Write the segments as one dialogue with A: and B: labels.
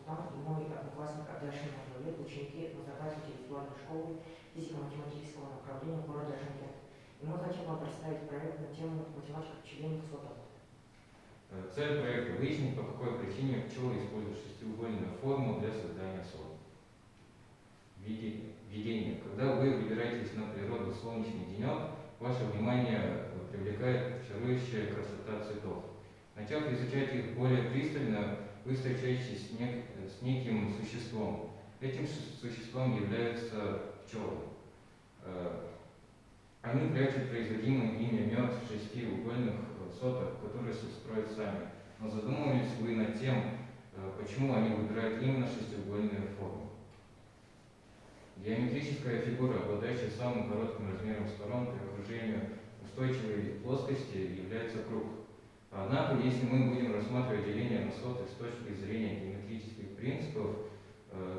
A: Султан и мой одноклассник Ардашин Махмуд, ученики Назарбаевской интеллектуальной школы физико-математического направления города Шымкент. И мы хотим вам представить проект на тему математика пчелиных сотов.
B: Цель проекта – выяснить, по какой причине пчелы используют шестиугольную форму для создания сот. Введение. Когда вы выбираетесь на природу в солнечный денек, ваше внимание привлекает чарующая красота цветов. Начав изучать их более пристально, вы встречаетесь с неким существом. Этим существом являются пчелы. Они прячут производимый ими мед в шестиугольных сотах, которые строят сами. Но задумывались вы над тем, почему они выбирают именно шестиугольную форму? Геометрическая фигура, обладающая самым коротким размером сторон при окружению устойчивой плоскости, является круг. Однако, если мы будем рассматривать деление на соты с точки зрения геометрических принципов,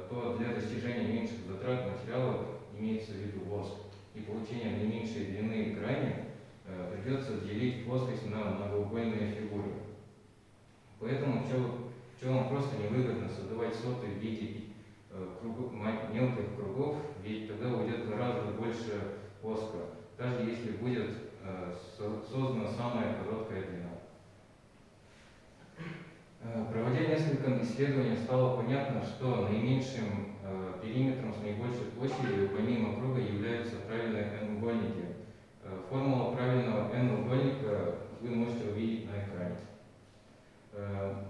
B: то для достижения меньших затрат материалов имеется в виду воск и получения наименьшей длины грани придется делить плоскость на многоугольные фигуры. Поэтому пчелам просто невыгодно создавать соты в виде мелких кругов, ведь тогда уйдет гораздо больше воска, даже если будет создана самая короткая длина. Проводя несколько исследований, стало понятно, что наименьшим периметром с наибольшей площадью помимо круга являются правильные n-угольники. Формула правильного n-угольника вы можете увидеть на экране.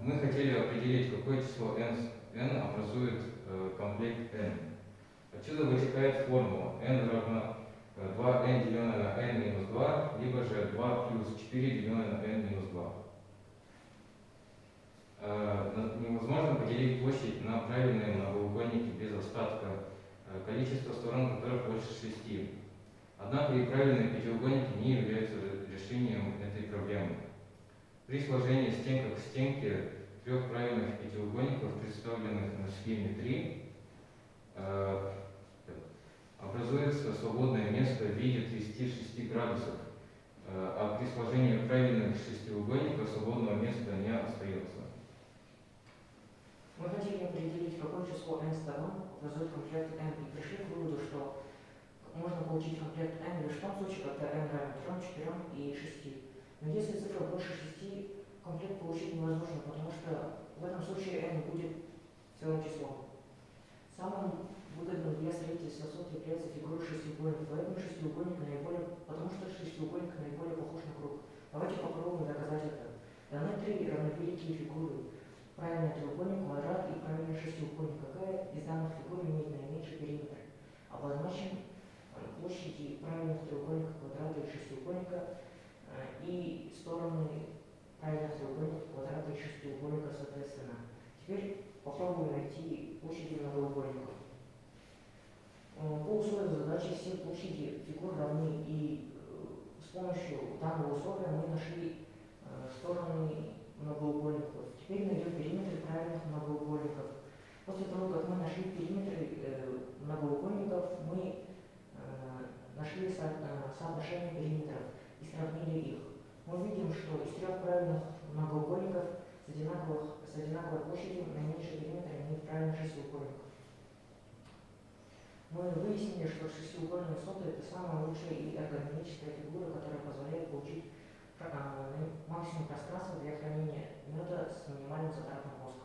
B: Мы хотели определить, какое число n образует комплект n. Отсюда вытекает формула n равна 2n деленное на n минус 2, либо же 2 плюс 4 деленное на n минус 2. Невозможно поделить площадь на правильные многоугольники без остатка, количество сторон которых больше 6. Однако и правильные пятиугольники не являются решением этой проблемы. При сложении стенка к стенке трех правильных пятиугольников, представленных на схеме 3, образуется свободное место в виде 36 градусов, а при сложении правильных шестиугольников свободного места не остается.
A: Мы хотели определить, какое число n сторон образует комплект n, и пришли к выводу, что можно получить комплект n лишь в том случае, когда n равен 3, 4 и 6. Но если цифра больше 6, комплект получить невозможно, потому что в этом случае n будет целым числом. Самым выгодным для строительства сот является фигура шестиугольника, потому что шестиугольник наиболее похож на круг. Давайте попробуем доказать это. Даны три равновеликие фигуры. Правильный треугольник, квадрат и правильный шестиугольник. Какая из данных фигур имеет наименьший периметр? Обозначим площади правильных треугольников, квадрата и шестиугольника и стороны правильных треугольников, квадрата и шестиугольника соответственно. Теперь попробуем найти площади многоугольников. По условию задачи все площади фигур равны, и с помощью данного условия мы нашли стороны многоугольников. Теперь найдем периметры правильных многоугольников. После того, как мы нашли периметры многоугольников, мы нашли соотношение периметров и сравнили их. Мы видим, что из трех правильных многоугольников с одинаковой площадью наименьший периметр имеет правильный шестиугольник. Мы выяснили, что шестиугольные соты – это самая лучшая и эргономическая фигура, которая позволяет получить максимум пространства для хранения меда с минимальным затратом воска.